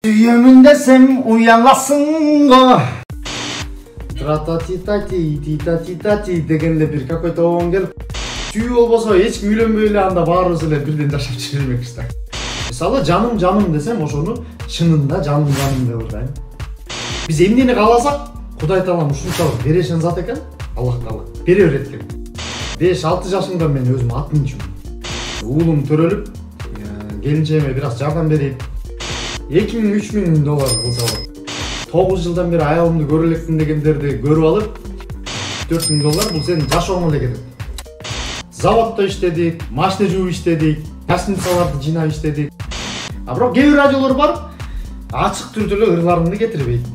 Suyumun desem uyanasın go. Тра-та-ти-та-ти, дегенде бир какой-то оң келип, сүйүү болбосо эч ким үйлөнбөй эле анда баарыбыз эле бирден жашап жүрмекпиз да. Мисалы жаным десем, ошону чынында жаным деп ойлойм. Биз эмнени кааласак, Кудай Таалам ушунчалык берешен зат экен, Аллах Таала бере берет экен. 5-6 жашымда мен өзүм ат минчүмүн. Уулум төрөлүп, келинчегиме бир аз жардам берип, 2000-3000 доллар кылса болот. 9 жылдан бери аялымды көрө элекмин дегендерди көрүп алып, 4000 доллар бул сенин жашооңо эле кетет. Заводдо иштедик, машина жууп иштедик, гостиницаларды жыйнап иштедик. А бирок кээ бир радиолор бар, ачык түрдө эле ырларыңды кетирбейт.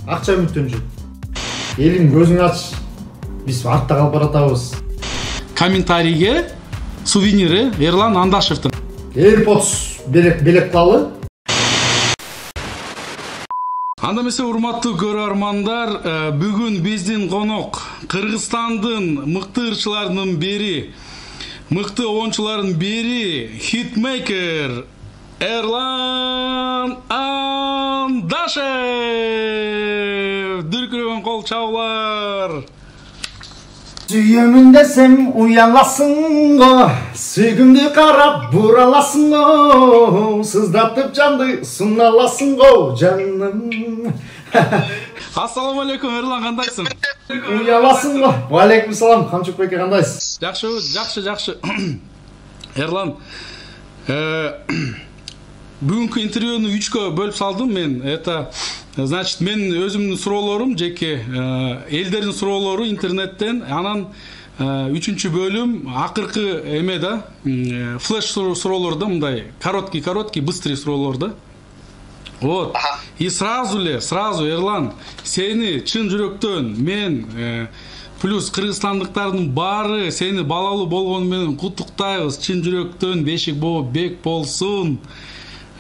Акча үмүттөнчү. Элим көзүң ач. Биз артта калып баратабыз. Комментарийге сувенири Эрлан Андашевдин. AirPods белек кылалы. Анда эмесе урматтуу көрөрмандар, бүгүн биздин конок Кыргызстандын мыкты ырчыларынын бири, мыкты оончулардын бири, хитмейкер Эрлан Андашев. Дүркүрөгөн кол чабуулар. Сүйөмүн десем уяласың го, сүйгүмдү карап бураласың го, сыздатып жанды суналасың го, жаным. Ассаламу алейкум, Эрлан, кандайсың? Уяласың го. Алейкум салам, Камчук беке, кандайсыз? Жакшы. Эрлан, бүгүнкү интервьюну 3кө бөлүп салдым мен. Значит, мен өзүмдүн суроолорум жеке, элдердин суроолору интернеттен, анан 3-чү бөлүм акыркы эме да, флеш суроолор да, мындай короткий, быстрый суроолор да. Вот. И сразу Эрлан, сени чын жүрөктөн мен плюс кыргызстандыктардын баары сени балалуу болгону менен куттуктайбыз. Чын жүрөктөн бешик бек болсун.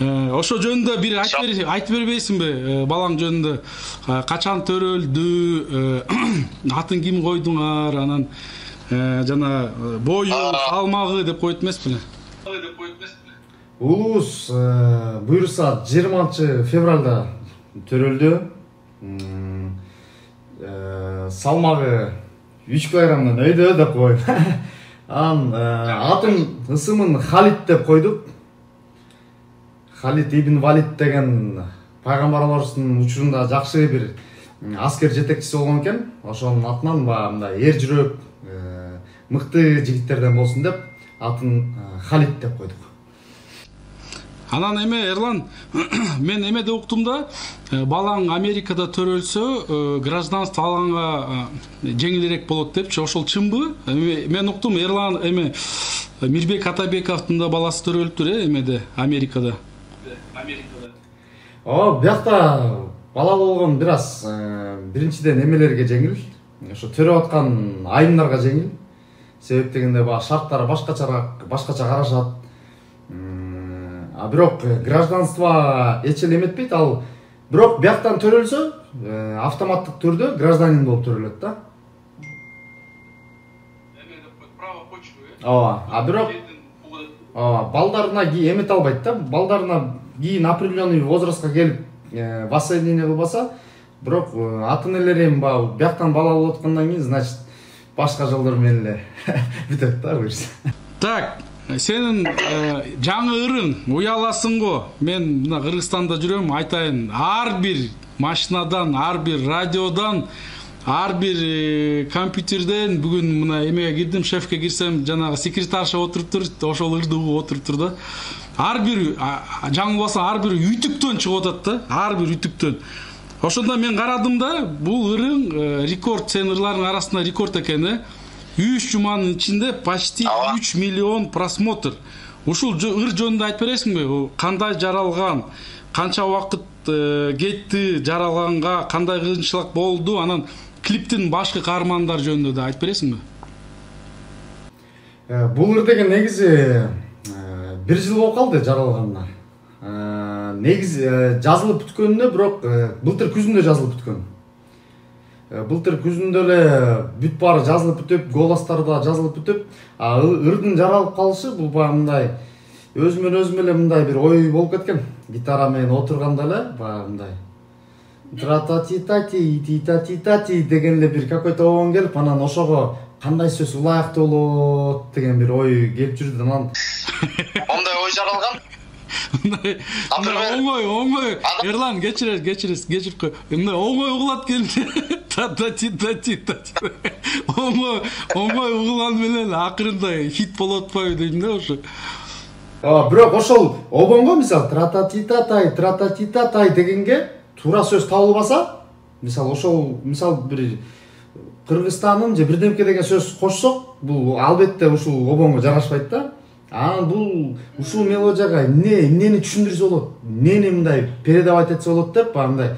Ошо жөнүндө бир айтып бербейсиңби, балаң жөнүндө? Качан төрөлдү, атын ким койдуңар, анан жана бою, салмагы деп коет эмеспи? Улуубуз буюрса 20 февралда төрөлдү. Салмагы 3 килограммдан өйдө деп коет. Атын ысымын Халид деп койдук. Халид ибн Валид деген пайгамбарларыбыздын учурунда жакшы бир аскер жетекчиси болгон экен. Ошонун атынан мындай эр жүрөк, мыкты жигиттерден болсун деп атын Халид деп койдук. Анан эме Эрлан, мен эме деп уктум да, балаң Америкада төрөлсө, гражданство алганга жеңилирээк болот депчи. Ошол чынбы? Мен уктум Эрлан эме Мирбек Атабековдун да баласы төрөлүптүр, эмеде, Америкада. Биякта бала болгон бир аз биринчиден эмелерге жеңил. Ошо төрөп аткан айымдарга жеңил. Себеп дегенде шарттары башкача карашат. Бирок гражданство эч эле эметпейт, ал бирок бияктан төрөлсө, автоматтык түрдө гражданин болуп төрөлөт да. Право почвы. Бирок балдарына эмете албайт да. Балдарына кийин определенный возрастка келип воссоединение кылбаса, бирок атын элери бияктан бала болуп аткандан кийин, значит, башка жолдор менен эле бүтөт да буюрса. Так, сенин жаңы ырың уяласың го. Мен мына Кыргызстанда жүрөм, айтайын, ар бир машинадан, ар бир радиодан, ар бир компьютерден бүгүн мына эмеге кирдим, шефке кирсем, жанагы секретарша отуруптур, ошол ырды угуп отуруптур да. Ар бир жаңылбаса ар бир ютүктөн чыгып атат да, ар бир ютүктөн. Ошондо мен карадым да, бул ырың рекорд, сенин ырларыңын арасында рекорд экен. 3 жуманын ичинде почти 3 миллион просмотр. Ушул ыр жөнүндө айтып бересиңби? Кандай жаралган, канча убакыт кетти жаралганга, кандай кыйынчылык болду, анан клиптин башкы каармандары жөнүндө да айтып бересиңби? Бул ыр деген негизи 1 жыл болуп калды жаралганына. Негизи жазылып бүткөнүнө, бирок былтыр күзүндө жазылып бүткөн. Былтыр күзүндө эле бүт баары жазылып бүтүп, голостары да жазылып бүтүп, ырдын жаралып калышы бул мындай өзүм эле мындай бир ой болуп кеткен. Гитара менен отурганда эле баягы мындай тратати деген эле бир какой-то обон келип, анан ошого кандай сөз ылайыктуу болот деген бир ой келип жүрдү. Анан ондай ой жаралган. Оңой. Эрлан, кечирип кой. Мындай оңой угулат келди. Тати. Оңой угулган менен акырында хит болуп атпайбы дейм да ошо. Бирок ошол обонго мисалы трататитай дегенге туура сөз табылбаса, мисалы ошол бир Кыргызстандын же бирдемке деген сөз кошсок, бул албетте ушул обонго жарашпайт да. Анан бул ушул мелодияга эмнени түшүндүрсө болот, эмнени мындай передавать этсе болот деп, мындай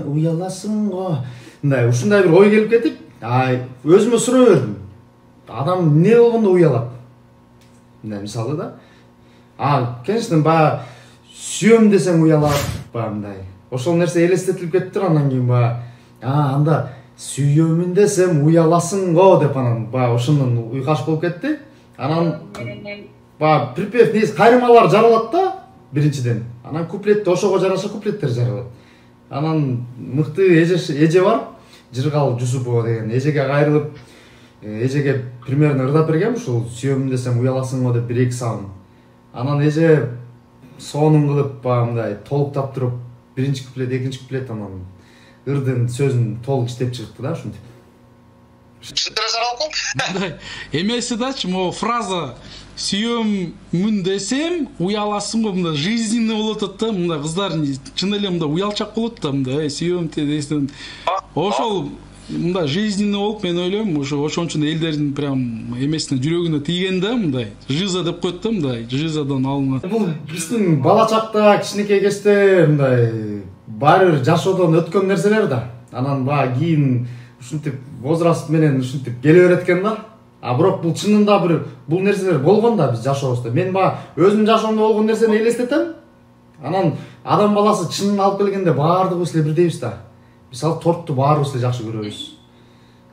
уяласың го. Мындай ушундай бир ой келип кетип, өзүмө суроо бердим. Адам эмне болгондо уялат? Мындай мисалы да. Конечно, баягы сүйөм десең уялат, мындай. Ошол нерсе элестетилип кетиптир, анан кийин анда сүйөмүн десем уяласың го деп, анан ошондон уйкаш болуп кетти. Анан припев нес кайрымалар жаралат да биринчиден. Анан куплетти ошого жараша куплеттер жаралат. Анан мыкты эже бар, Жыргал Жусупова деген эжеге кайрылып, эжеге примерно ырдап бергем ушул сүйөмүн десем уяласың го деп 1-2 сабын. Анан эже сонун кылып мындай толуктап туруп, биринчи куплет, экинчи куплет, анан ырдын сөзүн толук иштеп чыгыпты да ушинтип. Шынтыра жаралып калды. Мындай эмеси дачы, могу фраза сүйөмүн десем уяласың го, мындай жизненный болуп атат да, мындай кыздар чын эле мындай уялчак болот да, мындай сүйөм десем. Ошол мындай жизненный болуп, мен ойлойм, ошон үчүн элдердин прям эмесине, жүрөгүнө тийген да, мындай жиза деп коет да, мындай жизадан алынган. Бул биздин бала чакта, кичинекей кезде мындай баары бир жашоодон өткөн нерселер да. Анан кийин ушинтип возраст менен ушинтип келе берет экен да. Бирок бул чынында бул нерселер болгон да биз жашообузда. Мен өзүм жашоомдо болгон нерсени элестетем. Анан адам баласы чынын алып келгенде баардыгыбыз эле бирдейбиз да. Мисалы тортtu баарыбыз эле жакшы көрөбүз.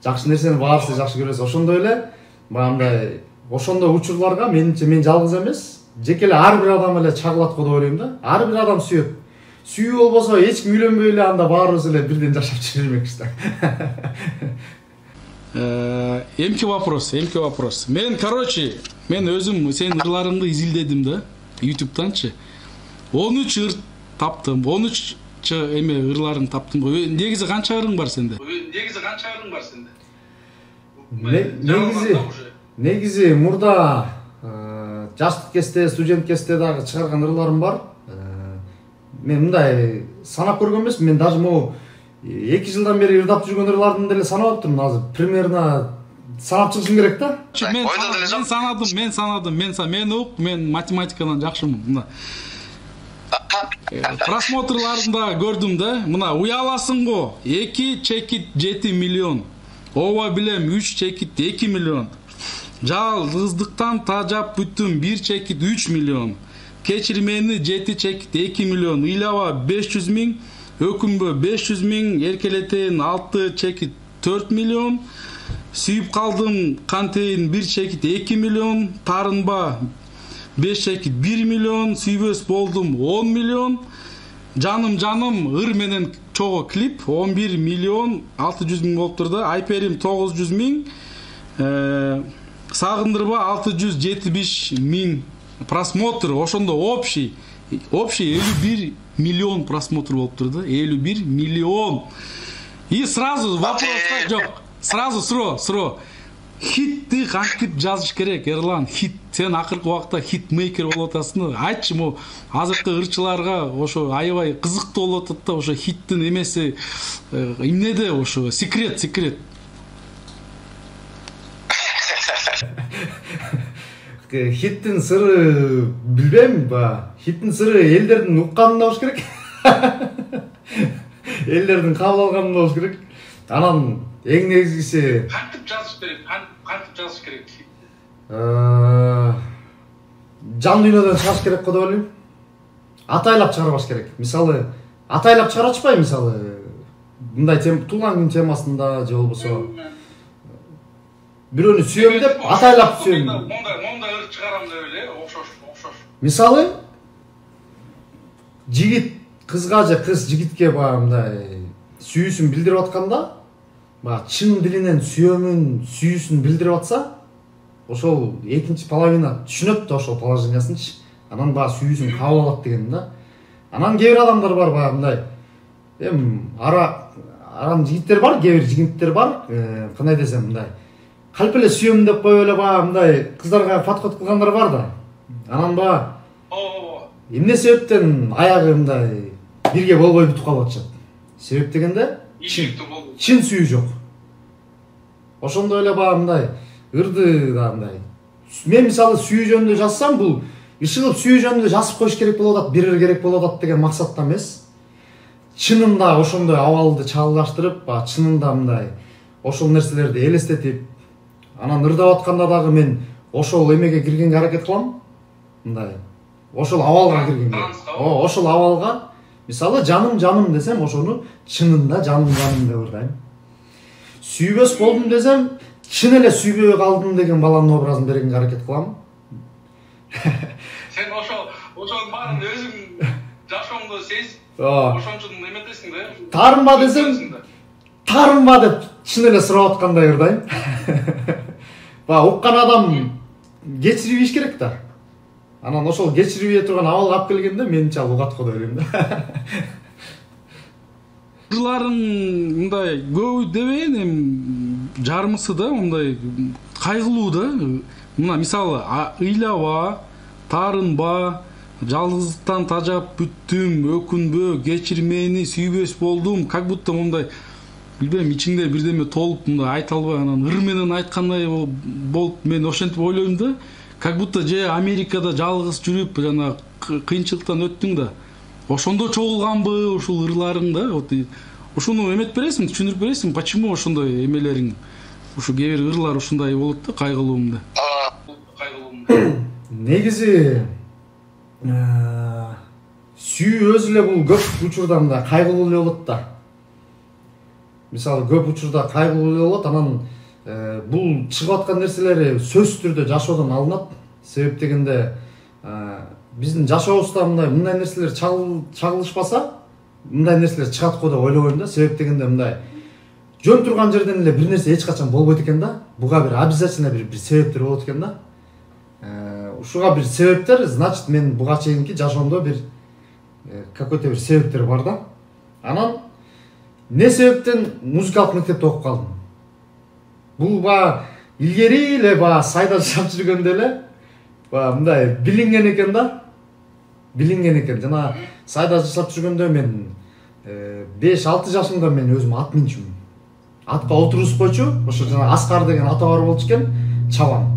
Жакшы нерсени баарыбыз эле жакшы көрөбүз. Ошондой эле мындай ошондой учурларга менимче мен жалгыз эмес, жеке эле ар бир адам эле чагылат го деп ойлойм да. Ар бир адам сүйөт. Сүйүү болбосо эч ким үйлөнбөй эле анда баарыбыз эле бирден жашап жүрө бермекпиз да. Эмки вопрос. Мен өзүм сенин ырларыңды изилдедим да, YouTube'танчы. 13 ыр таптым. 13 эме ырларың таптым го. Негизи канча ырың бар сенде? Негизи мурда жаштык кезде, студент кезде дагы чыгарган ырларым бар. Мен мындай санап көргөн эмесмин. Мен даже могу 2 жылдан бери ырдап жүргөн ырлардын деле санап атырмын. Азыр примерно санап чыгышым керек да. Мен санадым. Мен математикадан жакшымын. Мына просмотрларында көрдүм да. Мына уяласың го 2,7 миллион. Ооба билем 3,2 миллион. Жалгыздыктан тажап бүттүм 1,3 миллион. Кечир мени 7,2 миллион. Ыйлаба 500 миң. Өкүнбө 500 миң, эркелетейин 6,4 миллион, сүйүп калдым кантейин 1,2 миллион, тарынба 5,1 миллион, сүйбөс болдум 10 миллион, жаным ыр менен чогуу клип 11 миллион 600 миң болуптур да, айперим 900 миң, сагындырба 675 миң просмотр, ошондо общий 51 миллион просмотр болуптур да, 51 миллион. И сразу вопроска жок. Сразу суроо. Хитти кантип жазыш керек, Эрлан? Хит. Сен акыркы убакта хитмейкер болуп атасың. Айтчы, азыркы ырчыларга ошо аябай кызыктуу болуп атат да, ошо хиттин эмеси эмнеде ошо? Секрет. Хиттин сыры билбейм, хиттин сыры элдердин укканында болуш керек. Элдердин кабыл алганында болуш керек. Анан эң негизгиси кантип жазыш керек? Жан дүйнөдөн чыгыш керек го деп ойлойм. Атайлап чыгарбаш керек. Мисалы, атайлап чыгарачпай, мисалы, мындай туулган күн темасында же болбосо бирөөнү сүйөм деп атайлап сүйөм. Монда ыр ыр чыгарам деп эле окшош. Мисалы жигит кызга же кыз жигитке мындай сүйүүсүн билдирип атканда, чын дилинен сүйүүсүн билдирип атса, ошол экинчи половина түшүнөт да ошол положениясынчы. Анан сүйүүсүн кабыл алат деген да. Анан кээ бир адамдар бар мындай. Арам жигиттер бар, кээ бир жигиттер бар, кандай десем мындай. Калп эле сүйөм деп коюп эле мындай кыздарга подход кылгандар бар да. Анан эмне себептен аягы мындай бирге болбой бүтүп калып атышат. Себеп дегенде чын сүйүү жок. Ошондой эле мындай ырды да мындай. Мен мисалы сүйүү жөнүндө жазсам, бул ишыгып сүйүү жөнүндө жазып коюш керек болуп атат, бирер керек болуп атат деген максатта эмес. Чынында ошондой абалды чагылыштырып, чынында мындай ошол нерселерди элестетип, анан ырдап атканда дагы мен ошол эмеге киргенге аракет кылам. Мындай ошол абалга киргенге. Ошол абалга мисалы жаным десем, ошону чынында жаным деп ырдайм. Сүйбөс болдум десем, чын эле сүйбөй калдым деген баланын образын бергенге аракет кылам. Сен ошол баарын өзүң жашооңдо сезип, ошончун эметесиң да. Тарынба десем, тарынба деп чын эле сурап аткандай ырдайм. Уккан адам кечирбеш керек да. Анан ошол кечирбей турган абалга алып келгенде менимче ал угат го деп ойлойм да. Ырларын мындай көбү дебейин, жарымысы да мындай кайгылуу да. Мына мисалы ыйлаба, тарынба, жалгыздыктан тажап бүттүм, өкүнбө, кечир мени, сүйбөс болдум, как будто мындай билбейм, ичиңде бирдеме толуп мындай айта албай анан ыр менен айткандай болуп мен ошентип ойлойм да. Как будто же Америкада жалгыз жүрүп, жана кыйынчылыктан өттүң да. Ошондо чогулганбы ушул ырларың да? Ушуну эмет бересиң, түшүндүрүп бересиң, почему ошондой эмелериң, ушу кээ бир ырлар ушундай болот да, кайгылуумда. Негизи сүйүү өзү эле бул көп учурда мындай кайгылуу эле болот да. Мисалы көп учурда кайгылуу эле болот, анан бул чыгып аткан нерселери сөзсүз түрдө жашоодон алынат. Себеп дегенде биздин жашообузда мындай нерселер чагылышпаса, мындай нерселер чыгат го деп ойлобойм да. Себеп дегенде мындай жөн турган жерден эле бир нерсе эч качан болбойт экен да. Буга бир обязательно бир себептер болот экен да. Ушуга бир себептер, значит мен буга чейинки жашоомдо бир какой-то бир себептер бар да. Анан не себептен музыкалык мектепте окуп калдым. Бул илгери эле сайда жашап жүргөндө эле мындай билинген экен да. Билинген экен. Жана сайда жашап жүргөндө мен 5-6 жашымда мен өзүм ат минчүмүн. Атка отургузуп койчу, ошо жана Аскар деген ата бар болчу экен, чабан.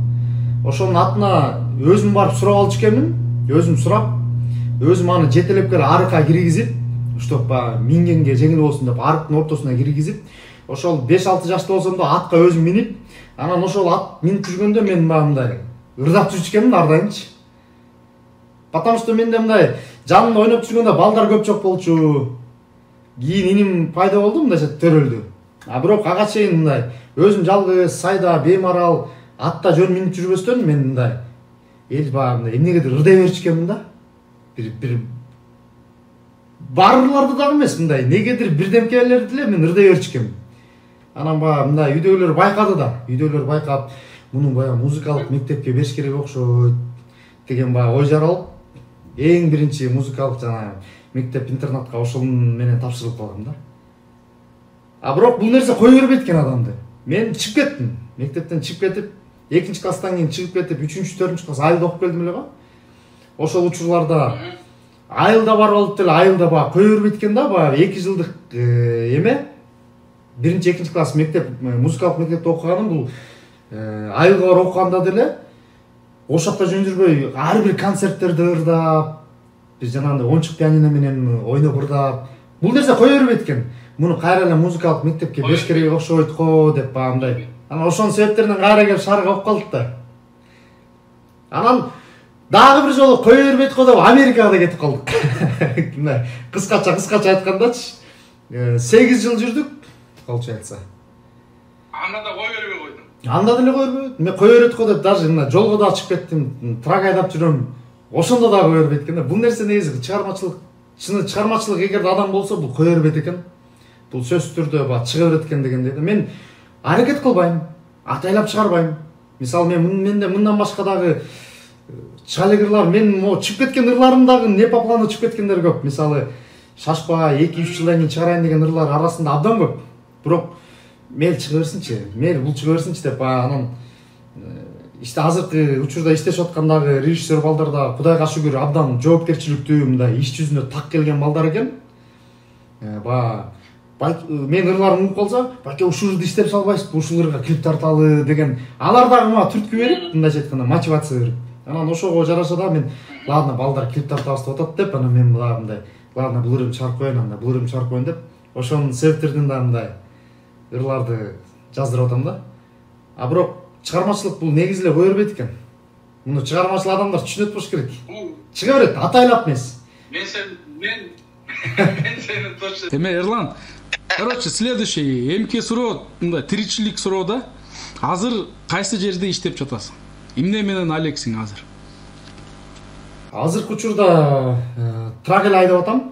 Ошонун атына өзүм барып сурап алчу экенмин, өзүм сурап, өзүм аны жетелеп келип арыкка киргизип, уштап мингенге жеңил болсун деп арыктын ортосуна киргизип, ошол 5-6 жашта болсом да атка өзүм минип, анан ошол ат минип жүргөндө мен мындай ырдап жүрчү экенмин ардайымчы. Потому что менде мындай жанымда ойноп жүргөндө балдар көп жок болчу. Кийин иним пайда болду, мындайча төрөлдү. Бирок ага чейин мындай өзүм жалгыз сайда беймарал атта жөн минип жүрбөстөн мен мындай мындай эмнегедир ырдай берчү экенмин да. Бир барларды дагы эмес, мындай негедир бирдемкелерди эле мен ырдай берчү экенмин. Анан мындай үйдөгүлөр байкады да. Үйдөгүлөр байкап, мунун музыкалык мектепке бериш керек окшойт деген ой жаралып, эң биринчи музыкалык жана мектеп-интернатка ошол менен тапшырылып калгам да. Бирок бул нерсе кой бербейт экен адамды. Мен чыгып кеттим. Мектептен чыгып кетип, 2-класстан кийин чыгып кетип, 3-4 класс айылда окуп келдим эле го. Ошол учурларда айылда барып алып деле айылда кой бербейт экен да, 2 жылдык эме. 1-2 класс мектеп, музыкалык мектепте окуганым бул айылга барып окуганда деле ошол жакта жөн жүрбөй, ар бир концерттерде ырдап, биз жанагындай оңчук пианино менен ойноп ырдап, бул нерсе кой бербейт экен. Муну кайра эле музыкалык мектепке бериш керек окшойт го деп мындай. Анан ошонун себептеринен кайра келип шаарга окуп калдык да. Анан дагы бир жолу кой бербейт го деп Америкага да кетип калдык. Мындай кыскача айткандачы 8 жыл жүрдүк, получается. Анда да кой бербей койдуң. Анда деле кое бербейт. Мен кое берет го деп даже мына жолго да чыгып кеттим, трак айдап жүрөм. Ошондо да кое бербейт экен. Бул нерсе негизи чыгармачылык, чыны чыгармачылык эгерде адам болсо бул кое бербейт экен. Бул сөзсүз түрдө баа чыга берет экен дегендей. Мен аракет кылбайм, атайлап чыгарбайм. Мисалы менде мындан башка дагы чыга элек ырлар, мен могу чыгып кеткен ырларым дагы не по плану чыгып кеткендер көп. Мисалы шашпа 2-3 жылдан кийин чыгарайын деген ырлар арасында абдан көп. Бирок мейл чыга берсинчи, мейл бул чыга берсинчи деп анан иште азыркы учурда иштешип аткандагы режиссер балдар да Кудайга шүгүр абдан жоопкерчиликтүү, мындай иш жүзүнө так келген балдар экен. Мен ырларым угуп калса, баке ушул ырды иштеп салбайсызбы, ушул ырга клип тарталы деген. Алар дагы мага түрткү берип, мындайча айтканда мотивация берип. Анан ошого жараша да мен ладно балдар клип тартабыз деп атат деп, анан мен дагы мындай ладно бул ырымды чыгарып коеюн, анда бул ырымды чыгарып коеюн деп, ошонун себептеринен да мындай ырларды жаздырып атам да. А бирок чыгармачылык бул негизи эле кое бербейт экен. Муну чыгармачыл адамдар түшүнөт болуш керек. Чыга берет, атайлап эмес. Мен сени точно. Эме Эрлан. Короче, следующий эмки суроо, мындай тиричилик суроо да. Азыр кайсы жерде иштеп жатасың? Эмне менен алексиң азыр? Азыркы учурда трак эле айдап атам.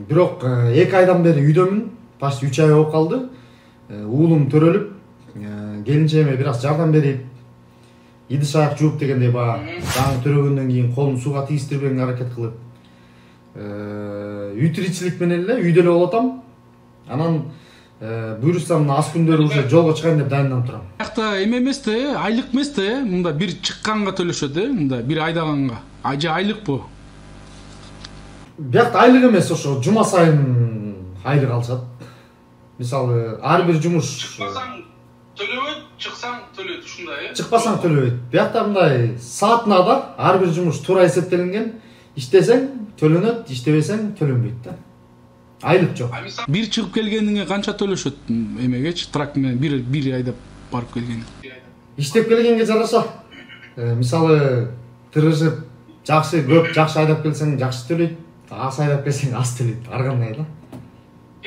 Бирок 2 айдан бери үйдөмүн. Почти 3 ай болуп калды. Уулум төрөлүп, келинчегиме бир аз жардам берип, идиш аяк жууп дегендей жаңы төрөгөндөн кийин колун сууга тийгиздирбегенге аракет кылып, үй тиричилик менен эле үйдө эле болуп атам. Анан буюрса мына аз күндөрү уже жолго чыгайын деп дайынданып турам. Биякта эме эмес да, айлык эмес да, мында бир чыкканга төлөшөт, мында бир айдаганга. Же айлыкпы? Биякта айлык эмес, ошо жума сайын айлык алышат. Мисалы, ар бир жумуш чыкпасаң төлөбөйт, чыксаң төлөйт, ушундай, чыкпасаң төлөбөйт. Биякта мындай саатына да ар бир жумуш туура эсептелинген. Иштесең төлөнөт, иштебесең төлөнбөйт да. Айлык жок. Бир чыгып келгениңе канча төлөшөт эмегечи, трак менен бир айдап барып келгениң? Иштеп келгенге жараша. Мисалы, тырышып, жакшы, көп жакшы айдап келсең жакшы төлөйт, аз айдап келсең аз төлөйт. Ар кандай да.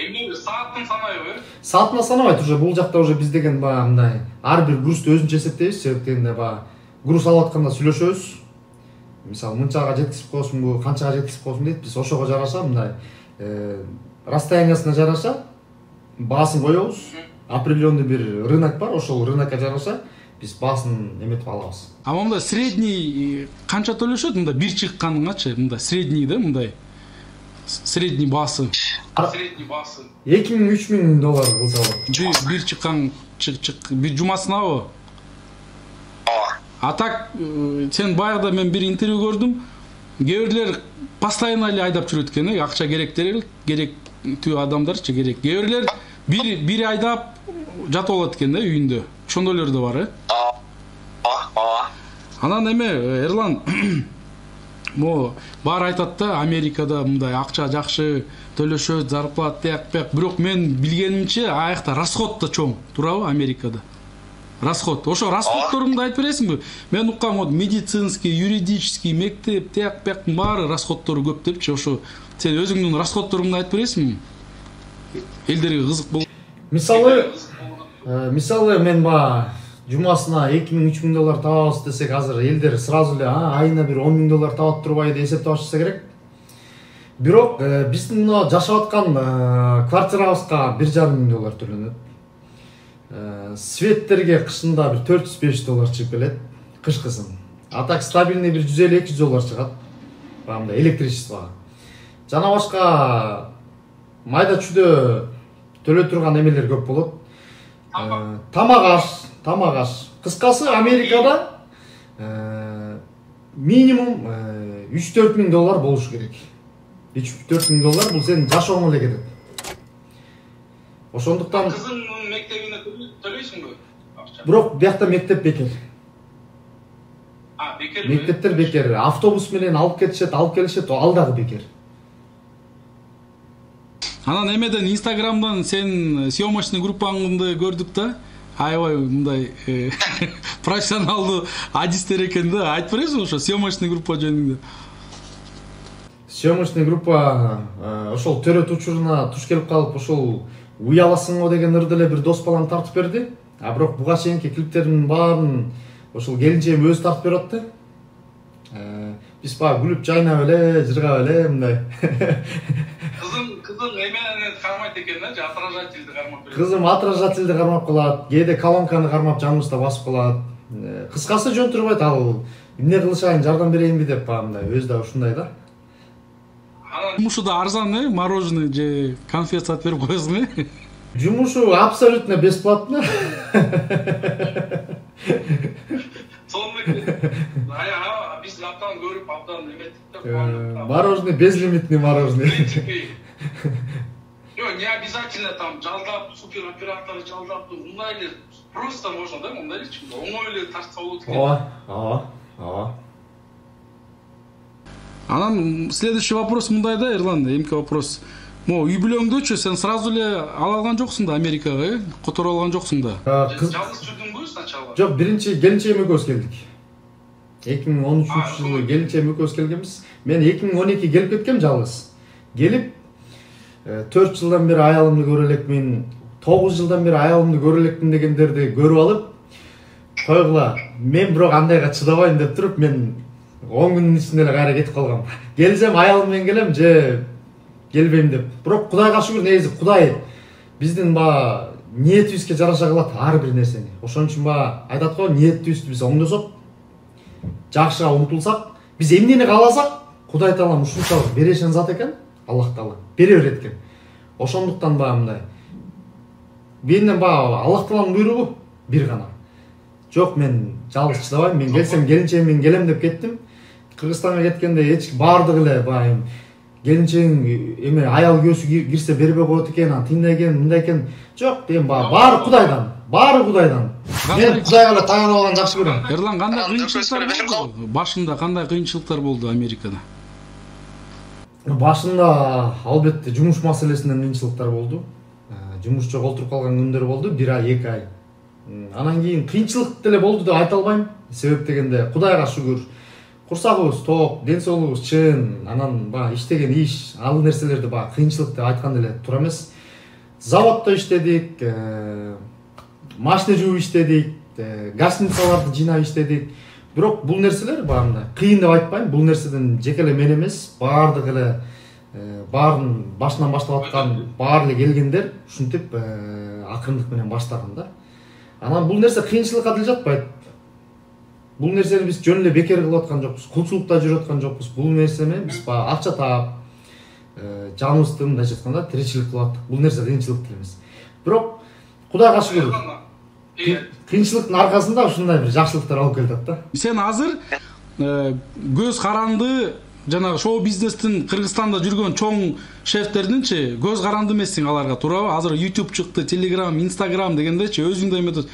Эми сааттын санайбы? Саатына санабайт, уже бул жакта уже биз деген мындай ар бир грузду өзүнчө эсептейбиз, себеп дегенде груз алып атканда сүйлөшөбүз. Мисалы, мынчага жеткизип коесуңбу, канчага жеткизип коесуң дейт, биз ошого жараша мындай расстояниясына жараша баасын коебуз. Определенный бир рынок бар, ошол рынокко жараша биз баасын эметип алабыз. А мындай средний канча төлөшөт мындай бир чыкканыңачы, мындай средний да, мындай средний баасы. Средний баасы. 2000-3000 доллар болса болот. Бир чыккан бир жумасынабы? А так сен баягыда мен бир интервью көрдүм. Кээ бирлер постоянно эле айдап жүрөт экен, акча керектүү адамдарчы керек. Кээ бирлер бир айдап жатып алат экен да үйүндө. Ошондойлор да бар, Анан эме Эрлан мо бар айтат да, Америкада мындай акча жакшы төлөшөт, зарплата тияк, бирок мен билгенимче аякта расход да чоң, туурабы Америкада? Расход. Ошо расходторуңду айтып бересиңби? Мен уккам, медицинский, юридический, мектеп, тияк баары расходтору көп депчи. Ошо сен өзүңдүн расходторуңду айтып бересиңби? Элдерге кызык болот. Мисалы мен жумасына 2000-3000 доллар табабыз десек, азыр элдер сразу эле айына бир 10 000 доллар табат турбайбы деп эсептеп атышса керек. Бирок биздин мына жашап аткан квартирабызга 1,5 000 доллар төлөнөт. Светтерге кышында бир 400-500 доллар чыгып келет, кышкысын. А так стабильный бир 150-200 доллар чыгат. Бамда электричествого. Жана башка майда чүйдө төлөй турган эмелер көп болот. Тамак аш. Кыскасы Америкада минимум 3-4 000 доллар болуш керек. 3-4 000 доллар бул сенин жашооңо эле кетет. Ошондуктан кызыңдын мектебине төлөйсүңбү акча? Бирок биякта мектеп бекер. Бекер? Мектептер бекер. Автобус менен алып кетишет, алып келишет, ал дагы бекер. Анан эмеден Инстаграмдан сен съемочный группаңды көрдүк да. Аябай мындай профессионалдуу адистер экен да. Айтып бересиң ошо съемочный группа жөнүндө? Съемочный группа ошол төрөт учуруна туш келип калып, ошол уяласың го деген ырды эле бир дос балам тартып берди. А бирок буга чейинки клиптеримдин баарын ошол келинчегим өзү тартып берип атты. Биз баягы күлүп жайнап эле, жыргап эле мындай. Кызым эменен кармайт экен да, отражательди кармап берет. Кызым отражательди кармап калат, кээде колонканы кармап жаныбызда басып калат. Кыскасы жөн турбайт, ал эмне кылышайын, жардам берейинби деп мындай өзү да ушундай да. Жумушу да арзан, мороженое же конфет сатып берип коесуң, Жумушу абсолютно бесплатно. Биз абдан көрүп, абдан эметип. Мороженое, безлимитный мороженое. Не обязательно там жалдап, супер оператор жалдап, мындай эле просто можно, да, мындай эле оңой эле тартса болот экен. Ооба. Анан следующий вопрос мындай да, Эрлан, эмки вопрос. Үй бүлөңдөчү сен сразу эле ала алган жоксуң да Америкага, которуп алган жоксуң да? Жалгыз жүрдүңбү сначала? Жок, биринчи келинчегим экөөбүз келдик. 2013-жылы келинчегим экөөбүз келгенбиз. Мен 2012 келип кеткем жалгыз. Келип 4 жылдан бери аялымды көрө элекмин, 9 жылдан бери аялымды көрө элекмин дегендерди көрүп алып, койгула, мен бирок андайга чыдабайм деп туруп, мен 10 күнүн ичинде эле кайра кетип калгам. Келсем аялым менен келем же келбейм деп. Бирок Кудайга шүгүр, негизи Кудай биздин ниетибизге жараша кылат ар бир нерсени. Ошон үчүн айтат го, ниетибизди биз оңдосок, жакшыга умтулсак, биз эмнени кааласак, Кудай Таалам ушунчалык берешен зат экен, Аллах Таала бере берет экен. Ошондуктан мындай. Менден Аллах Тааланын буйругу бир гана. Жок, мен жалгыз чыдабайм, мен келсем келинчегим менен келем деп кеттим. Кыргызстанга кеткенде баардыгы эле келинчегиң эме аял күйөөсү кирсе бербей коет экен, анан тындай экен, мындай экен. Жок, дейм баары Кудайдан. Мен Кудайга эле таянып алган жакшы көрөм. Эрлан, кандай кыйынчылыктар болду? Башында кандай кыйынчылыктар болду Америкада? Башында албетте жумуш маселесинен кыйынчылыктар болду. Жумуш жок олтуруп калган күндөр болду, 1 ай, 2 ай. Анан кийин кыйынчылык деле болду деп айта албайм. Себеп дегенде Кудайга шүгүр, курсагыбыз ток, ден соолугубуз чын, анан иштеген иш, ал нерселерди кыйынчылык деп айткан деле туура эмес. Заводдо иштедик, машина жууп иштедик, гостиницаларды жыйнап иштедик. Бирок бул нерселер кыйын деп айтпайм, бул нерседен жеке эле мен эмес, баардык эле баарын башынан баштап аткан, баары эле келгендер ушинтип акырындык менен баштаган да. Анан бул нерсе кыйынчылыкка деле жатпайт. Бул нерсени биз жөн эле бекер кылып аткан жокпуз, кулчулукта жүрүп аткан жокпуз. Бул нерсе менен биз акча таап, жаныбызды мындайча айтканда тиричилик кылып аттык. Бул нерсе кыйынчылык деле эмес. Бирок Кудайга шүгүр, кыйынчылыктын аркасында ушундай бир жакшылыктар алып келет да. Сен азыр көз каранды жанагы шоу бизнестин Кыргызстанда жүргөн чоң шефтердинчи көз каранды эмессиң аларга, туурабы? Азыр YouTube чыкты, Telegram, Instagram дегендечи өзүң да эметет.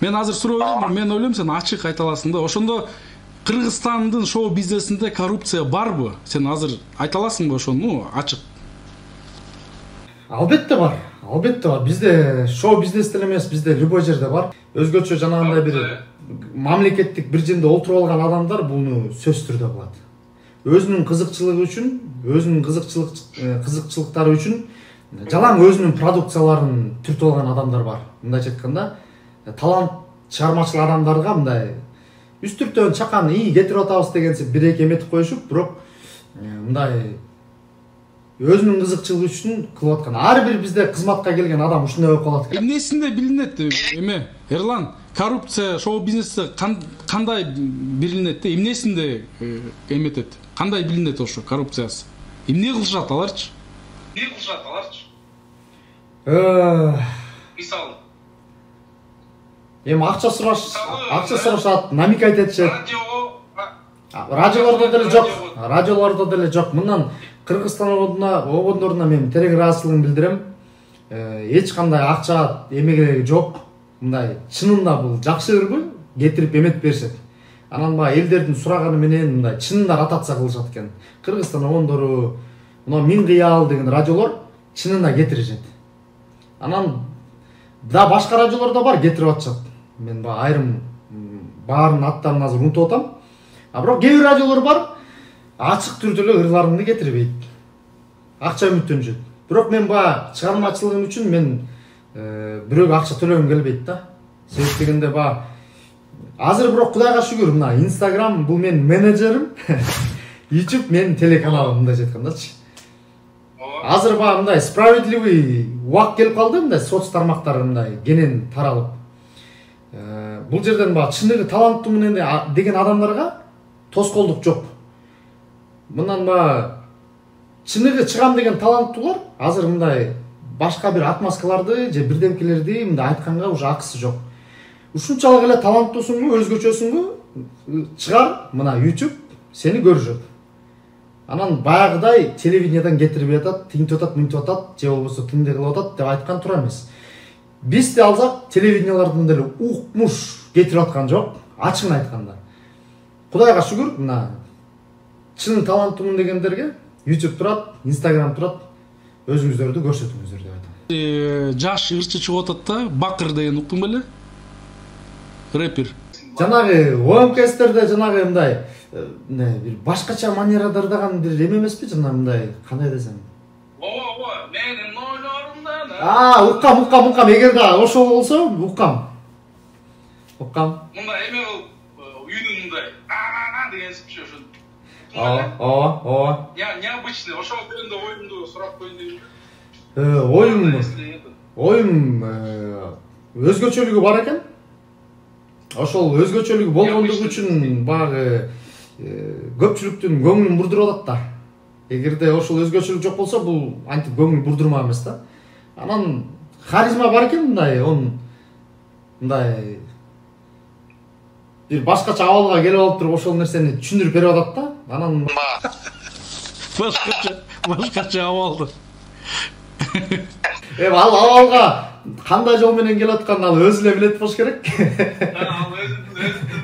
Мен азыр суроо, мен ойлойм сен ачык айта аласың да. Ошондо Кыргызстандын шоу бизнесинде коррупция барбы? Сен азыр айта аласыңбы ошону ачык? Албетте бар. Бизде шоу бизнес деле эмес, бизде любой жерде бар. Өзгөчө жанагындай бир мамлекеттик бир жерде олтуруп алган адамдар буну сөзсүз түрдө кылат. Өзүнүн кызыкчылыгы үчүн, өзүнүн кызыкчылыктары үчүн жалаң өзүнүн продукцияларын түртүп алган адамдар бар. Мындайча айтканда, талант чыгармачыл адамдарга мындай үстүртөн чакан кетирип атабыз дегенсе бир эки эметип коюшуп, бирок мындай өзүнүн кызыкчылыгы үчүн кылып аткан. Ар бир бизде кызматка келген адам ушундай болуп калат экен. Эмнесинде билинет эме? Эрлан, коррупция шоу бизнесте кандай билинет? Эмнесинде эметет? Кандай билинет ошо коррупциясы? Эмне кылышат аларчы? Мисалы акча сурашат, намекать этишет. Радиолордо деле жок. Мындан Кыргызстан обондоруна мен терек ыраазычылыгын билдирем. Эч кандай акча эмеге жок. Мындай чынында бул жакшы ырбы кетирип эметип беришет. Анан элдердин сураганы менен мындай чынында ротация кылышат экен. Кыргызстан обондору мына Миң кыял деген радиолор чынына кетиришет. Анан башка радиолор да бар кетирип атышат. Мен айрым баарын аттарын азыр унутуп атам. Бирок кээ бир радиолор бар, ачык түрдө эле ырларымды кетирбейт. Акча үмүттөнүшөт. Бирок мен чыгармачылыгым үчүн мен бирөөгө акча төлөгүм келбейт да. себеп дегенде баягы азыр бирок Кудайга шүгүр мына Instagram бул менин менеджерим, YouTube менин телеканалым мындай айткандачы. Азыр баягы мындай справедливый убак келип калды, мындай соц тармактар мындай кенен таралып. Бул жерден баягы чыныгы таланттуу менен деген адамдарга тоскоолдук жок. Мындан баягы чыныгы чыгам деген таланттуулар азыр мындай башка бир отмазкаларды же бирдемкелерди мындай айтканга уже акысы жок. Ушунчалык эле таланттуусуңбу, өзгөчөсүңбү чыгар, мына YouTube сени көрүшөт. Анан баягыдай телевидениядан кетирип атат, тинтип атат, мынтип атат, же болбосо тиндей кылып атат деп айткан туура эмес. Биз де алсак телевидениялардан деле укмуш кетирип аткан жок, ачыгын айтканда. Кудайга шүгүр, мына чын таланттуумун дегендерге YouTube турат, Instagram турат, өзүңүздөрдү көрсөтүңүздөр деп айтам. Жаш ырчы чыгып атат да, Бакыр деген уктуң беле? Рэпер. Жанагы ОМКСтерде жанагы мындай бир башкача манерадардаган бир эме эмеспи, жана мындай кандай десем. Ооба, менин ойлорумдан. Уккам. Эгерде ошол болсо, уккам. Мындай эме болуп, үйдүн мындай дегенсип ошо. Ооба. Необычный, ошол жөнүндө оюмду сурап коеюн деп. Оюм өзгөчөлүгү бар экен. Ошол өзгөчөлүгү болгондугу үчүн баягы көпчүлүктүн көңүлүн бурдуруп атат да. Эгерде ошол өзгөчөлүк жок болсо, бул антип көңүл бурдурма эмес да. Анан харизма бар экен мындай бир башкача абалга келип алып туруп ошол нерсени түшүндүрүп берип атат да. Анан башкача абалды. Ал абалга кандай жол менен келип атканын ал өзү эле билет болуш керек.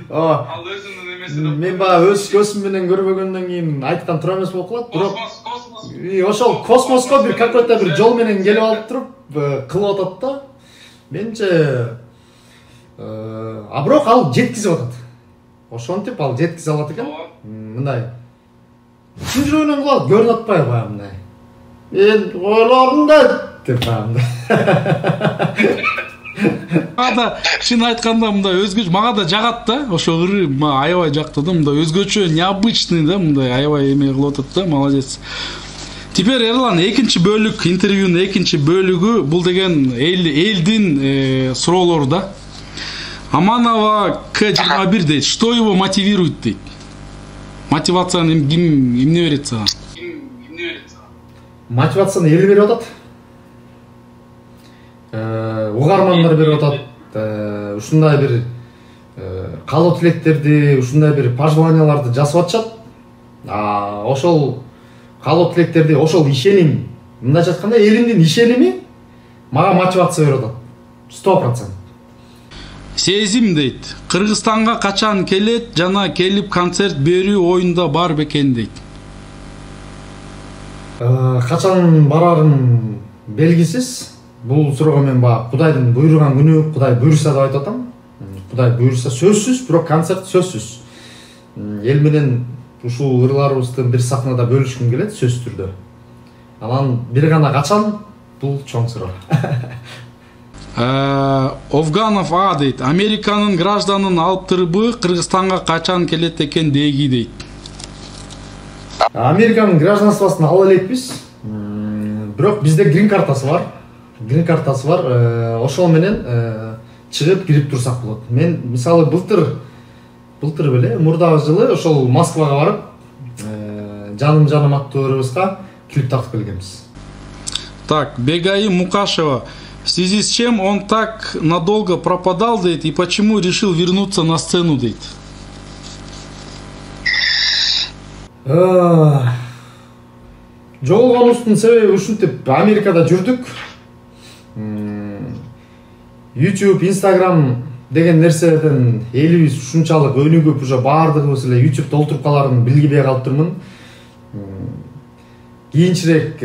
Ал өзүнүн эмеси. Мен баягы өз көзүм менен көрбөгөндөн кийин айткан туура эмес болуп калат, бирок ошол космоско бир какой-то бир жол менен келип алып туруп кылып атат да. Менимче бирок ал жеткизип атат. Ошентип ал жеткизе алат экен. Мындай чын жүрөгүнөн кылат, көрүнүп атпайбы баягы мындай. Мен ойлорумда деп баягы. Ада чын айтканда мындай өзгөчө мага да жагат да, ошо ыры аябай жакты да, мындай өзгөчө, необычный да, мындай аябай эме кылып атат да, молодец. Теперь Эрлан, экинчи бөлүк, интервьюнун экинчи бөлүгү бул деген элдин суроолору да. Аманова К21 дейт, что его мотивирует дейт? Мотивацияны эмне берет сага? Мотивацияны эл берип атат. Угармандар берип атат. Ушундай бир каалоо тилектерди, ушундай бир пожеланияларды жазып атышат. Ошол каалоо тилектерди, ошол ишеним, мындайча айтканда элимдин ишеними мага мотивация берип атат. 100%. Сезим дейт. Кыргызстанга качан келет жана келип концерт берүү оюнда бар бекен дейт. Качан барарым белгисиз. Бул суроого мен баягы Кудайдын буйруган күнү, Кудай буйруса деп айтып атам. Кудай буйруса сөзсүз, бирок концерт сөзсүз. Эл менен ушул ырларыбызды бир сахнада бөлүшкүм келет сөзсүз түрдө. Анан бир гана качан бул чоң суроо. Овганов дейт. Американын гражданын алып турбу Кыргызстанга качан келет экен деги дейт. Американын гражданствосын ала элекпиз. Бирок бизде грин картасы бар. Ошол менен чыгып кирип турсак болот. Мен мисалы былтыр беле, мурдагы жылы ошол Москвага барып, жаным аттуу ырыбызга клип тартып келгенбиз. Так, Бегаи Мукашева. В связи с чем он так надолго пропадал, дейт, и почему решил вернуться на сцену, дейт? Жолугуубуздун себеби ушинтип Америкада жүрдүк. YouTube, Instagram деген нерселерден элибиз ушунчалык өнүгүп, уже баардыгыбыз эле YouTube'да олтуруп каларын билгибей калып турмун. Кийинчерээк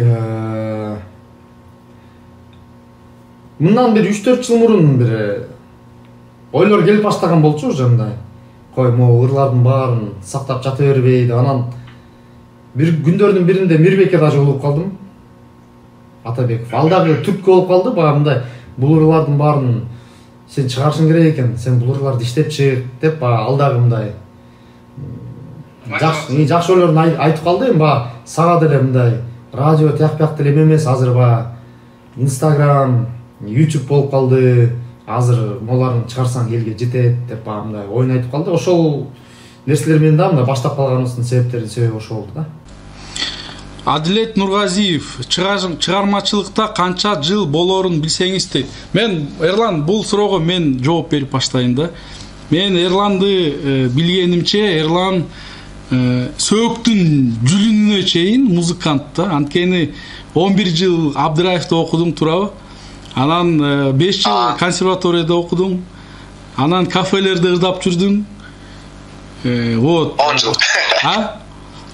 мындан бир 3-4 жыл мурун бир ойлор келип баштаган болчу уже мындай. Кой, могу ырлардын баарын сактап жата бербей деп. Анан бир күндөрдүн биринде Мирбекке да жолугуп калдым. Атабеков. Ал дагы түрткү болуп калды, баягы мындай бул ырлардын баарын сен чыгарышың керек экен, сен бул ырларды иштеп чык деп баягы алдагы мындай жакшы ойлорун айтып калды. Эми баягы сага деле мындай радио тияк деле эмес, азыр баягы Instagram, YouTube болуп калды. Азыр моларын чыгарсаң элге жетет деп баягы мындай оюн айтып калды. Ошол нерселер менен да мындай баштап калганыбыздын себеби ошол болду да. Адилет Нургазиев, чыгармачылыкта канча жыл болорун билсеңиз дейт. Мен Эрлан бул суроого мен жооп берип баштайын да. Мен Эрланды билгенимче, Эрлан сөөктүн жүлүнүнө чейин музыкант да. Анткени 11 жыл Абдыраевде окудум, туурабы? Анан 5 жыл консерваторияда окудум. Анан кафелерде ырдап жүрдүм. Вот. 10 жыл.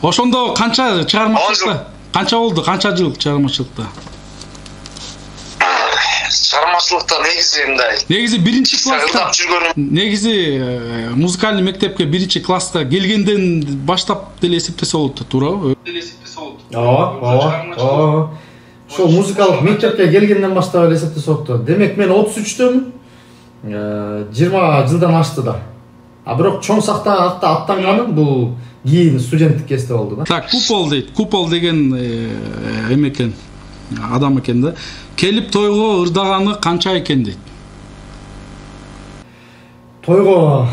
Ошондо канча чыгармачылыкта? Канча болду? Канча жыл чыгармачылыкта? Чыгармачылыкта негизи мындай. Негизи биринчи класста. Ырдап жүргөнүм. Негизи музыкалдык мектепке биринчи класста келгенден баштап деле эсептесе болот, туурабы? Ооба. Ошол музыкалык мектепке келгенден баштап эле эсептесе болот. Демек мен 33-төмүн. 20 жылдан ашты да. А бирок чоң аттанганым бул кийин студенттик кезде болду да. Так, Купол дейт. Купол деген эме экен, адам экен да. Келип тойго ырдаганы канча экен дейт. Тойго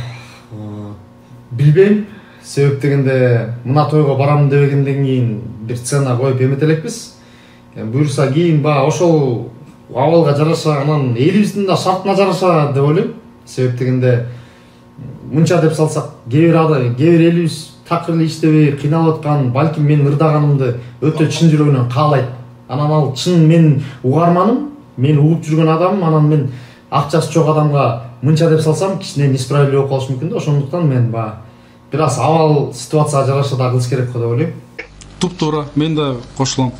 билбейм. Себеп дегенде мына тойго барам дебегенден кийин бир сцена коюп эмете элекпиз. Буюрса кийин баягы ошол абалга жараша, анан элибиздин да шартына жараша деп ойлойм. Себеп дегенде мынча деп салсак, кээ бир элибиз такыр эле иштебей кыйналып аткан, балким менин ырдаганымды өтө чын жүрөгүнөн каалайт. Анан ал чын менин угарманым, мен угуп жүргөн адамым, анан мен акчасы жок адамга мынча деп салсам, кичине несправедливо болуш мүмкүн да. Ошондуктан мен баягы бир аз абал ситуацияга жараша да кылыш керек го деп ойлойм. Туп-туура, мен да кошулам.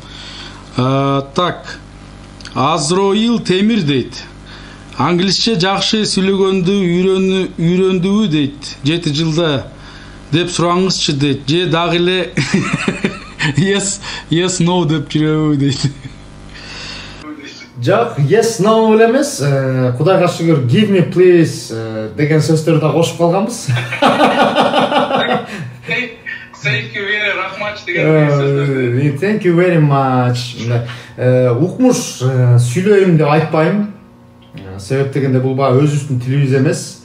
Так, Азроил Темир дейт. Англисче жакшы сүйлөгөндү үйрөндүбү дейт. 7 жылда деп сураңызчы дейт. Же дагы эле yes no деп жүрөбү дейт. Жок, yes no эле эмес. Кудайга шүгүр, give me please деген сөздөрдү да кошуп калганбыз. Thank you very much деген сөздөрдү. Thank you very much. Укмуш сүйлөйм деп айтпайм. Себеп дегенде бул баягы өзүбүздүн тилибиз эмес.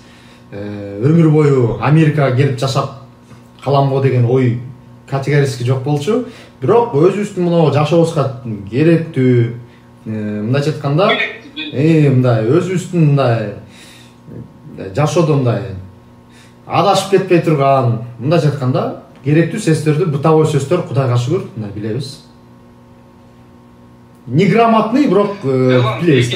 Өмүр бою Америкага келип жашап калам го деген ой категорически жок болчу. Бирок өзүбүздүн мына жашообузга керектүү, мындайча айтканда, мындай өзүбүздүн мындай жашоодо мындай адашып кетпей турган, мындайча айтканда, керектүү сөздөрдү, бытовой сөздөр Кудайга шүгүр, мына билебиз. Неграмотный, бирок билебиз.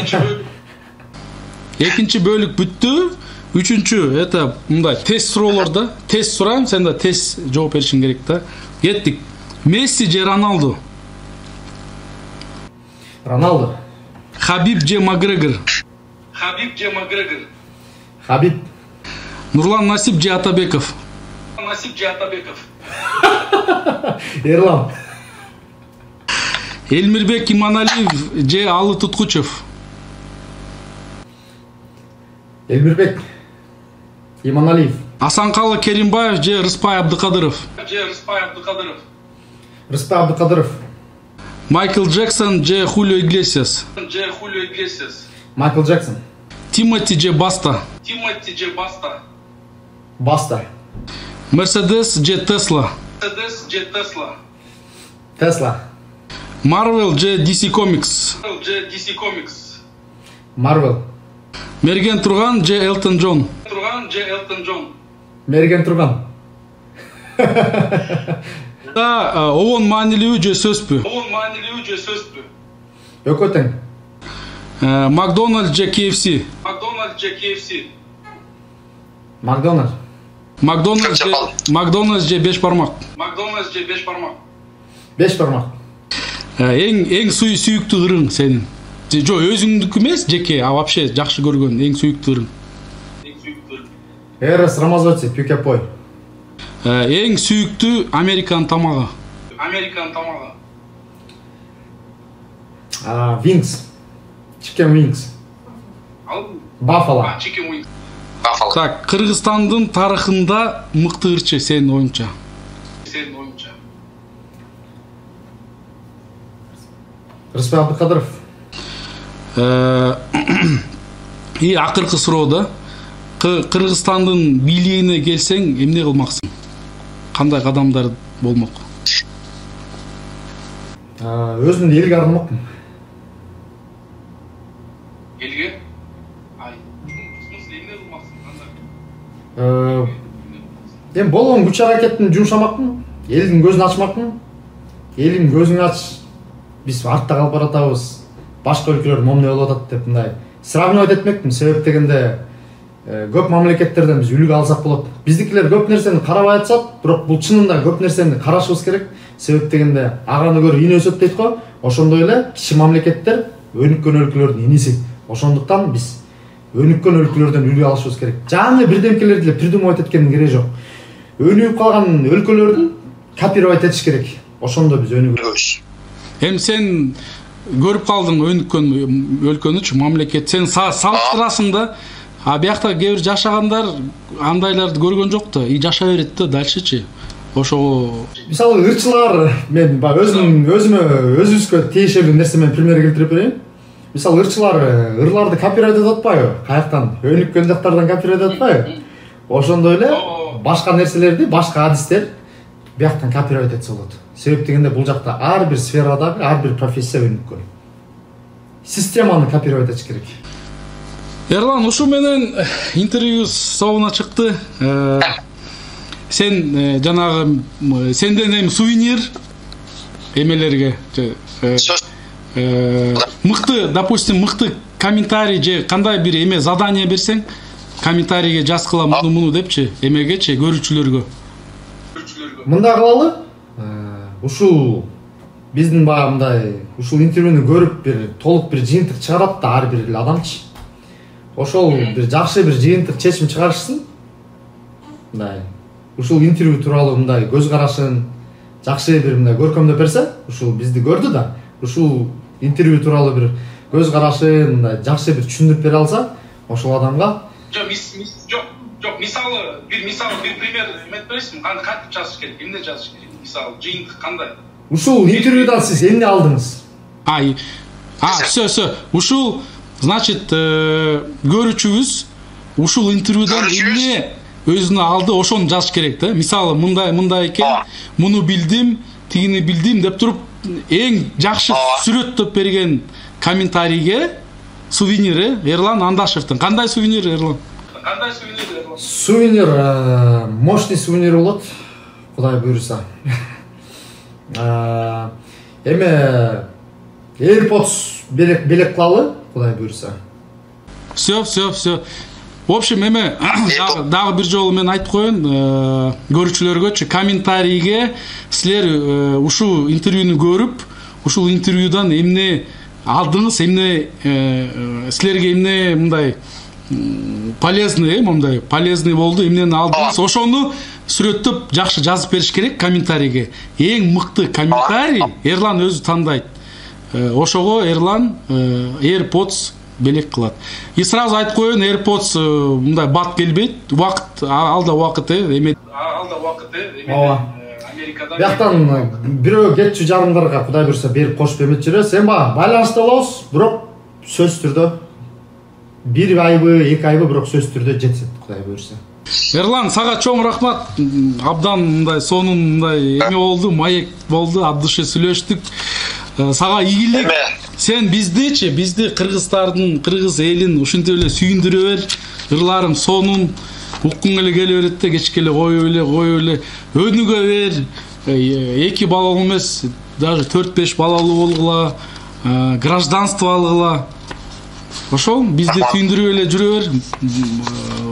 Экинчи бөлүк бүттү. Үчүнчү это мындай тест суроолордо. Тест сурайм, сен да тест жооп беришиң керек да. Кеттик. Месси же Роналду? Роналду. Хабиб же Макгрегор? Хабиб. Нурлан Насип же Атабеков? Эрлан. Элмирбек Иманалиев же Алы Туткучев? Элмирбек Иманалиев. Асанкалы Керимбаев же Рыспай Абдыкадыров? Рыспай Абдыкадыров. Майкл Джексон же Хулио Иглесиас? Майкл Джексон. Тимоти же Баста? Баста. Мерседес же Тесла? Тесла. Марвел же DC Comics? Марвел. Мерген Турган же Элтон Джон? Мерген Турган. Обон маанилүү же сөзбү? Экөө тең. Макдоналд же KFC? Макдоналд. Макдоналд же беш бармак? Беш бармак. Эң сүйүктүү ырың сенин? Жо, өзүңдүкү эмес, жеке, а вообще жакшы көргөн эң сүйүктүү ырың? Эрес Рамазоти, пюкепой. Эң сүйүктүү Американ тамагы? Wings. Chicken wings. Ал Баффало. Чекен ойын. Баффало. Так, Кыргызстандын тарыхында мыкты ырчы сенин оюңча. Рыспек Абдыкадыров. И акыркы суроо Кыргызстандын бийлигине келсең эмне кылмаксың? Кандай кадамдар болмок? Өзүмдү элге арнамакмын. Элге? Ай, эмне кылмаксың? Эми болгон күч аракетин жумшамакмын. Элдин көзүн ачмакмын. Элдин көзүн ач. Биз артта калып баратабыз. Башка өлкөлөр момне болуп атат деп мындай сравнивать этмекмин. Себеп дегенде көп мамлекеттерден биз үлгү алсак болот. Биздикилер көп нерсени карабай атышат, бирок бул чынында көп нерсени карашыбыз керек. Себеп дегенде аганы көрүп ине өсөт дейт го. Ошондой эле кичи мамлекеттер өнүккөн өлкөлөрдүн иниси. Ошондуктан биз өнүккөн өлкөлөрдөн үлгү алышыбыз керек. Жаңы бирдемкелерди эле придумовать эткендин кереги жок. Өнүгүп калган өлкөлөрдүн копировать этиш керек. Ошондо биз өнүгөбүз. Эми сен көрүп калдың өнүккөн өлкөнүчү мамлекет. Сен салыштырасың да. А биякта кээ бир жашагандар андайларды көргөн жок да. И жашай берет да дальшычы. Ошого мисалы ырчылар, мен өзүбүзгө тиешелүү нерсе менен пример келтирип берейин. Мисалы ырчылар ырларды копировать этип атпайбы? Каяктан? Өнүккөн жактардан копировать этип атпайбы? Ошондой эле башка нерселерди, башка адистер бияктан копировать этсе болот. Себеп дегенде бул жакта ар бир сферада, ар бир профессия өнүккөн. Системаны копировать этиш керек. Эрлан, ушу менен интервью соңуна чыкты. Сен жанагы сенден эми сувенир эмелерге мыкты, допустим, мыкты комментарий же кандай бир эме задание берсең, комментарийге жазгыла муну депчи, эмегечи көрүүчүлөргө. Мындай кылалы. Ушул биздин мындай ушул интервьюну көрүп бир толук бир жыйынтык чыгарат да ар бир адамчы. Ошол бир жакшы бир жыйынтык чечим чыгарышсын. Мындай ушул интервью тууралуу мындай көз карашын жакшы бир мындай көркөмдөп берсе, ушул бизди көрдү да, ушул интервью тууралуу бир көз карашын мындай жакшы бир түшүндүрүп бере алса, ошол адамга Жок, мисалы, бир пример эметип бересизби? Кантип жазыш керек? Эмне жазыш керек? Мисалы, жыйынтык кандай? Ушул интервьюдан сиз эмне алдыңыз? Всё. Ушул, значит, көрүүчүбүз ушул интервьюдан эмне өзүнө алды, ошону жазыш керек да. Мисалы, мындай экен, муну билдим, тигини билдим деп туруп, эң жакшы сүрөттөп берген комментарийге сувенири Эрлан Андашевдин. Кандай сувенир, Эрлан? Сувенир, мощный сувенир болот, Кудай буйруса. Эме AirPods белек кылалы, Кудай буйруса. Всё. В общем, эме дагы бир жолу мен айтып коеюн көрүүчүлөргөчү, комментарийге силер ушул интервьюну көрүп, ушул интервьюдан эмне алдыңыз, эмне силерге эмне мындай полезный, мындай полезный болду, эмнени алдыңыз, ошону сүрөттөп жакшы жазып бериш керек комментарийге. Эң мыкты комментарий Эрлан өзү тандайт. Ошого Эрлан AirPods белек кылат. И сразу айтып коеюн, AirPods мындай бат келбейт. Алда убакыт Америкада. Бияктан бирөө кетчү жарымдарга Кудай буйруса берип кошуп эметип жүрөбүз. Сен байланышта болобуз, бирок сөзсүз түрдө 1 айбы, 2 айбы, бирок сөзсүз түрдө жетет, Кудай буйруса. Эрлан, сага чоң рахмат. Абдан мындай сонун мындай эме болду, маек болду, от души сүйлөштүк. Сага ийгилик. Сен бизди кыргыз элин ушинтип эле сүйүндүрө бер. Ырларым сонун, уккуң эле келе берет да, кечке эле коюп эле, өнүгө бер. 2 балалуу эмес, даже 4-5 балалуу болгула, гражданство алгыла. Ошол бизди сүйүндүрүп эле жүрө бер.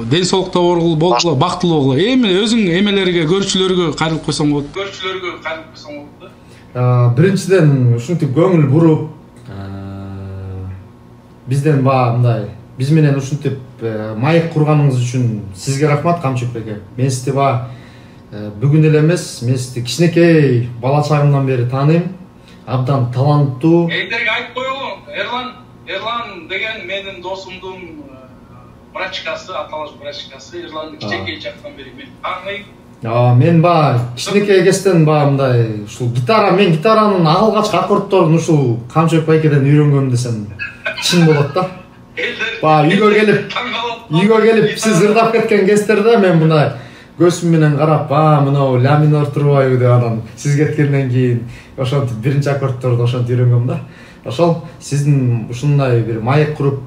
Ден соолукта болгула, бактылуу болгула. Эми өзүң эмелерге, көрүүчүлөргө кайрылып койсоң болот. Биринчиден ушинтип көңүл буруп, бизден мындай биз менен ушинтип маек курганыңыз үчүн сизге рахмат, Камчыбек эке. Мен сизди бүгүн эле эмес, мен сизди кичинекей бала чагымдан бери тааныйм. Абдан таланттуу. Элдерге айтып коелу, Эрлан деген менин досумдун брачкасы, аталаш брачкасы Эрландын кичинекей жактан бери мен аңай. Мен кичинекей кезден мындай ушул мен гитаранын алгач аккордторун ушул Камчыбек байкеден үйрөнгөм десем чын болот да. Үйгө келип сиз ырдап кеткен кездерде мен мындай көзүм менен карап, мынау ля минор турбайбы деп анан сиз кеткенден кийин ошентип биринчи аккордторду ошентип үйрөнгөм да. Ошол сиздин ушундай бир маек куруп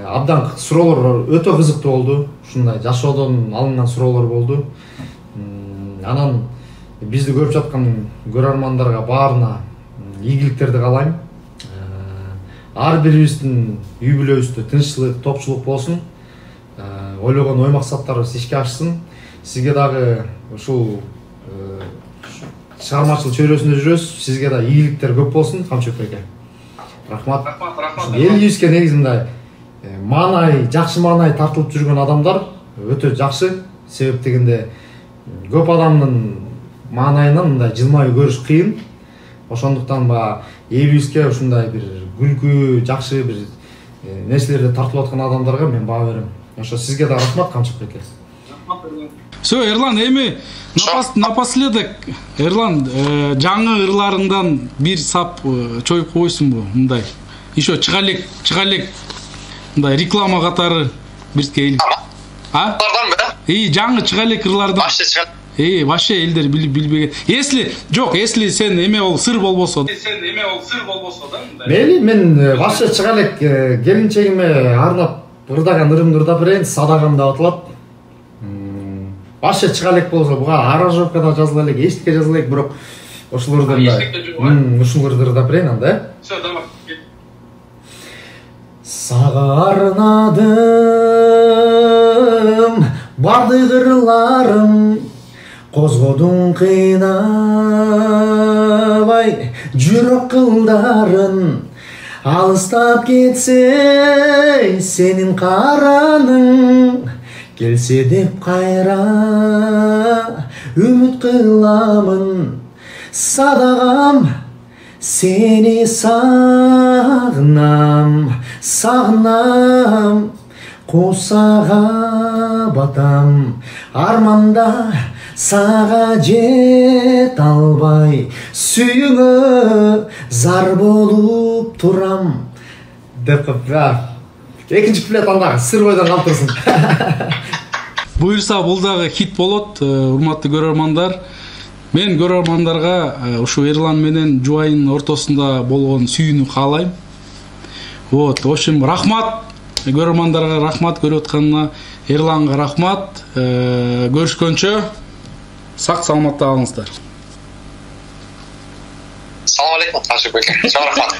абдан суроолор өтө кызыктуу болду. Ушундай жашоодон алынган суроолор болду. Анан бизди көрүп жаткан көрөрмандарга баарына ийгиликтерди каалайм. Ар бирибиздин үй бүлөбүздө тынччылык, топчулук болсун. Ойлогон ой максаттарыбыз ишке ашсын. Сизге дагы ушул чыгармачылык чөйрөсүндө жүрөсүз. Сизге да ийгиликтер көп болсун, Камчыбек байке. Рахмат. Элибизге негизи мындай маанай, жакшы маанай тартылып жүргөн адамдар өтө жакшы. Себеп дегенде көп адамдын маанайынан мындай жылмаюу көрүш кыйын. Ошондуктан элибизге ушундай бир күлкү, жакшы бир нерселерди тартылып аткан адамдарга мен баа берем. Ошо сизге да рахмат, Камчыбек байке. Все, Эрлан, эми напоследок Эрлан жаңы ырларыңдан бир сап чоюп койсунбу мындай. Еще чыга элек мындай реклама катары бирге. Жаңы чыга элек ырлардан. Вообще элдер билбеген. Если сен эме ол сыр болбосо. Да мындай. Мен вообще чыга элек келинчегиме арлап ырдаган ырымды ырдап берейин, садагам деп аталат. Вообще чыга элек болсо буга аранжировкада жазыла элек, эчтеке жазыла элек, бирок ошолордон ушуларды ырдап берейин анда. Всё, давай. Сага арнадым бардык ырларым, козгодуң кыйнабай жүрөк кылдарын. Алыстап кетсе сенин караның, келсе деп кайра үмүт кыламын. Садагам сени сагынам, кусага батам, арманда сага жет албай, сүйүңө зар болуп турам. Деп экинчи куплет анда сыр бойдон калып турсун. Буюрса бул дагы хит болот, урматтуу көрөрмандар. Мен көрөрмандарга ушу Эрлан менен Жубайдын ортосунда болгон сүйүүнү каалайм. В общем, рахмат көрөрмандарга, рахмат көрүп атканына, Эрланга рахмат. Көрүшкөнчө сак саламатта калыңыздар. Салам алейкум, Камчыбек байке. Рахмат.